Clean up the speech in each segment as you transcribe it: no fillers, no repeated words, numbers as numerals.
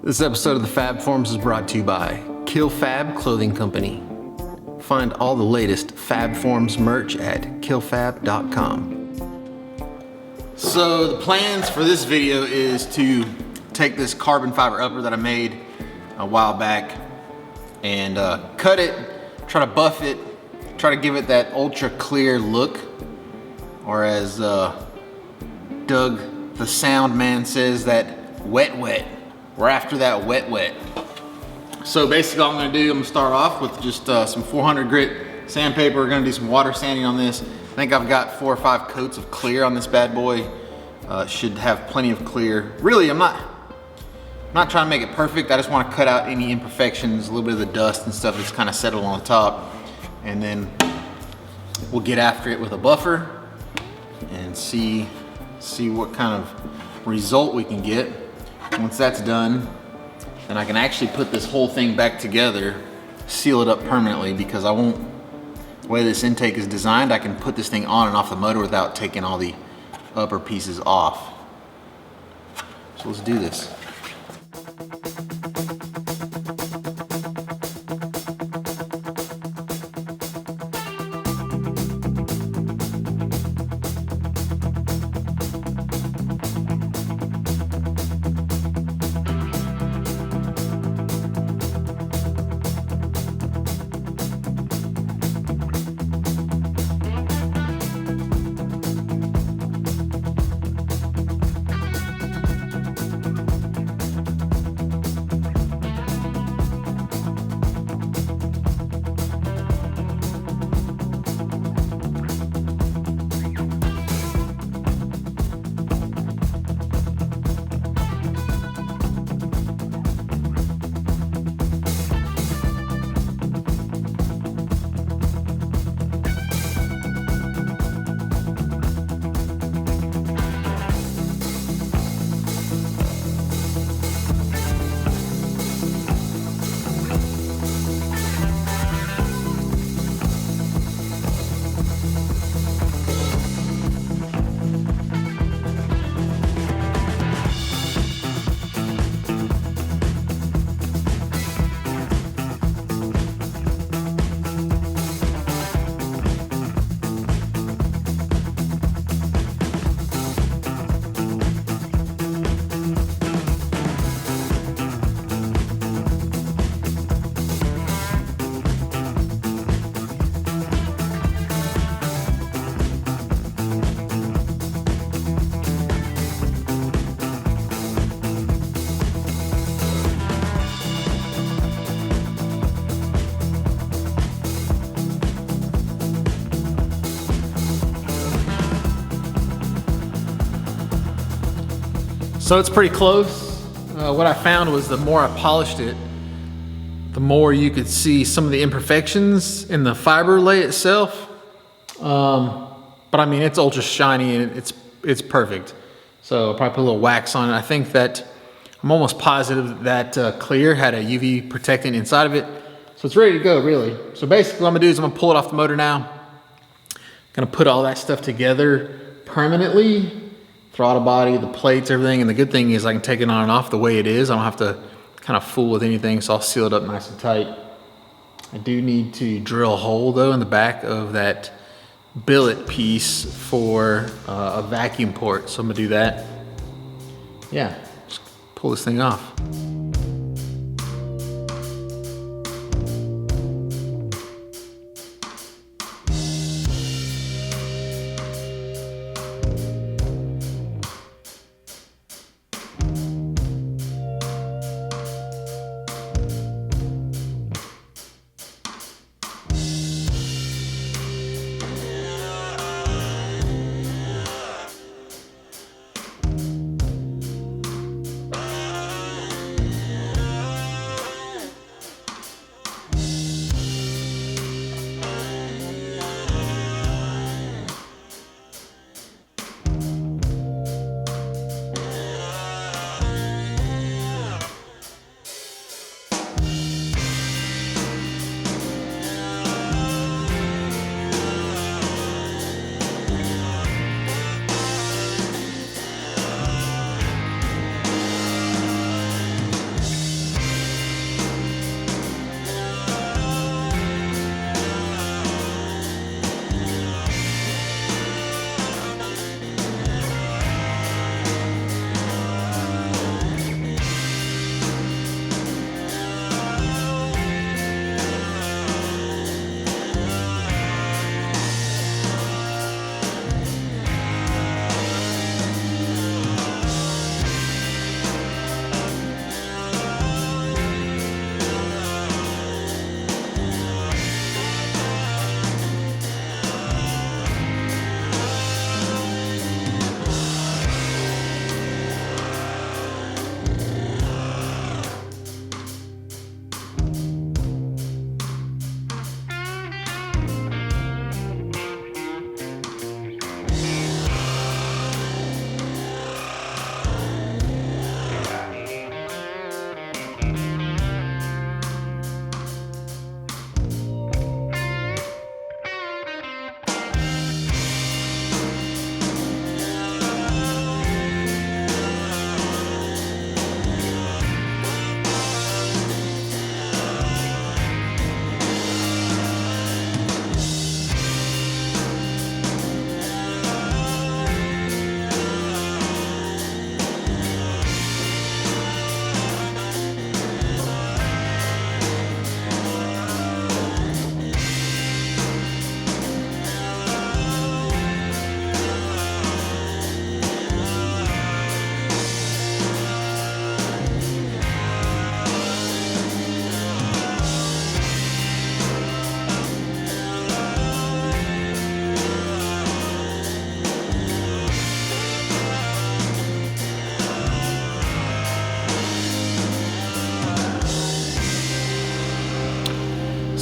This episode of the Fab Forums is brought to you by Kill Fab Clothing Company. Find all the latest Fab Forums merch at killfab.com. So the plans for this video is to take this carbon fiber upper that I made a while back and cut it, try to buff it, try to give it that ultra clear look, or as Doug the sound man says, that wet. We're after that wet. So basically all I'm gonna do, I'm gonna start off with just some 400 grit sandpaper. We're gonna do some water sanding on this. I think I've got 4 or 5 coats of clear on this bad boy. Should have plenty of clear. Really, I'm not trying to make it perfect. I just wanna cut out any imperfections, a little bit of the dust and stuff that's kind of settled on the top. And then we'll get after it with a buffer and see what kind of result we can get. Once that's done, then I can actually put this whole thing back together, seal it up permanently, because I won't, the way this intake is designed, I can put this thing on and off the motor without taking all the upper pieces off. So let's do this. So it's pretty close. What I found was the more I polished it, the more you could see some of the imperfections in the fiber lay itself. But I mean, it's ultra shiny and it's perfect. So I'll probably put a little wax on it. I think that I'm almost positive that clear had a UV protectant inside of it. So it's ready to go, really. So basically what I'm gonna do is I'm gonna pull it off the motor now. Gonna put all that stuff together permanently. Throttle body, the plates, everything. And the good thing is I can take it on and off the way it is. I don't have to kind of fool with anything, so I'll seal it up nice and tight. I do need to drill a hole though in the back of that billet piece for a vacuum port. So I'm gonna do that. Yeah, just pull this thing off.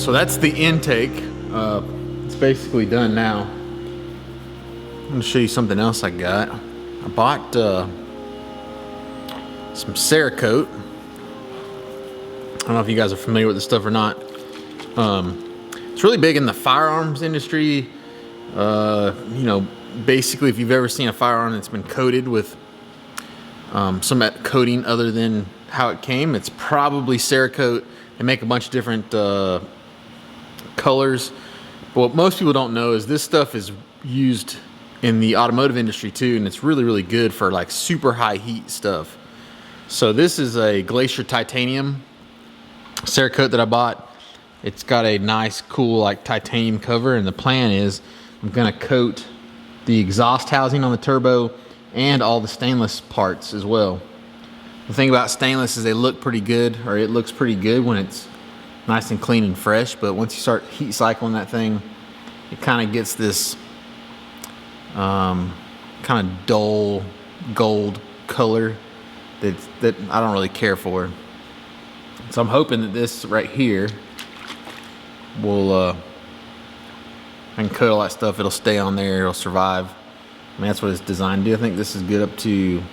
So that's the intake. It's basically done now. I'm gonna show you something else I got. I bought some Cerakote. I don't know if you guys are familiar with this stuff or not. It's really big in the firearms industry. You know, basically if you've ever seen a firearm that's been coated with some coating other than how it came, it's probably Cerakote. They make a bunch of different colors. But what most people don't know is this stuff is used in the automotive industry too, and it's really, really good for like super high heat stuff. So this is a Glacier Titanium Cerakote that I bought. It's got a nice, cool, like titanium cover, and the plan is I'm gonna coat the exhaust housing on the turbo and all the stainless parts as well. The thing about stainless is they look pretty good, or it looks pretty good when it's nice and clean and fresh, but once you start heat cycling that thing, it kind of gets this kind of dull gold color that I don't really care for. So I'm hoping that this right here will, I can coat all that stuff, it'll stay on there, it'll survive. I mean, that's what it's designed to do. I think this is good up to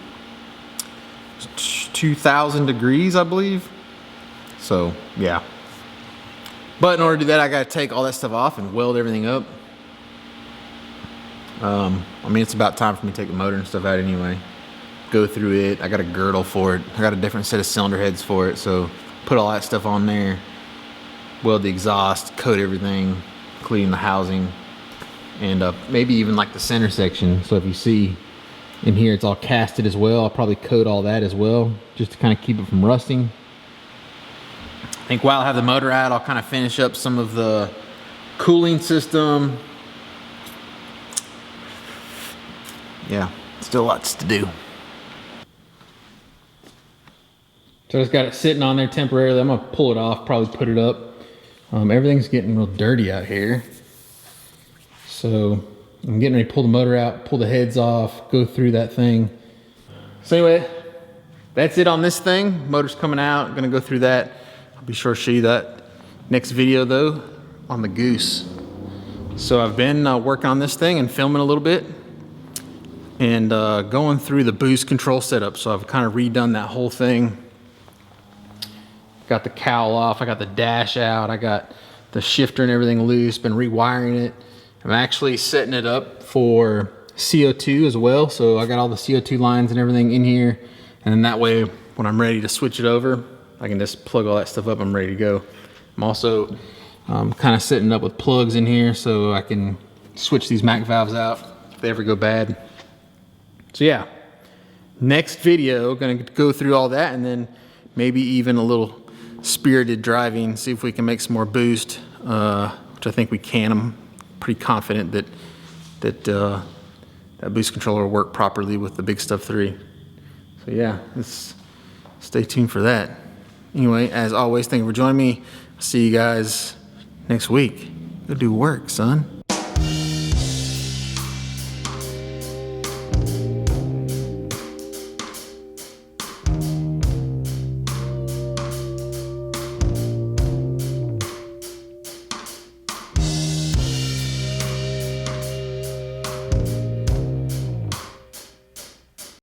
2,000 degrees, I believe. So, yeah. But in order to do that, I gotta take all that stuff off and weld everything up. I mean, it's about time for me to take the motor and stuff out anyway. Go through it. I got a girdle for it. I got a different set of cylinder heads for it. So put all that stuff on there. Weld the exhaust, coat everything, including the housing, and maybe even like the center section. So if you see in here, it's all casted as well. I'll probably coat all that as well, just to kind of keep it from rusting. I think while I have the motor out, I'll kind of finish up some of the cooling system. Yeah, still lots to do. So I just got it sitting on there temporarily. I'm gonna pull it off, probably put it up. Everything's getting real dirty out here. So I'm getting ready to pull the motor out, pull the heads off, go through that thing. So anyway, that's it on this thing. Motor's coming out, I'm gonna go through that. I'll be sure to show you that next video though, on the Goose. So I've been working on this thing and filming a little bit and going through the boost control setup. So I've kind of redone that whole thing. Got the cowl off, I got the dash out, I got the shifter and everything loose, been rewiring it. I'm actually setting it up for CO2 as well. So I got all the CO2 lines and everything in here. And then that way, when I'm ready to switch it over, I can just plug all that stuff up, I'm ready to go. I'm also kind of setting up with plugs in here so I can switch these Mac valves out if they ever go bad. So yeah, next video, gonna go through all that and then maybe even a little spirited driving, see if we can make some more boost, which I think we can. I'm pretty confident that that boost controller will work properly with the Big Stuff 3. So yeah, let's stay tuned for that. Anyway, as always, thank you for joining me. See you guys next week. Go do work, son.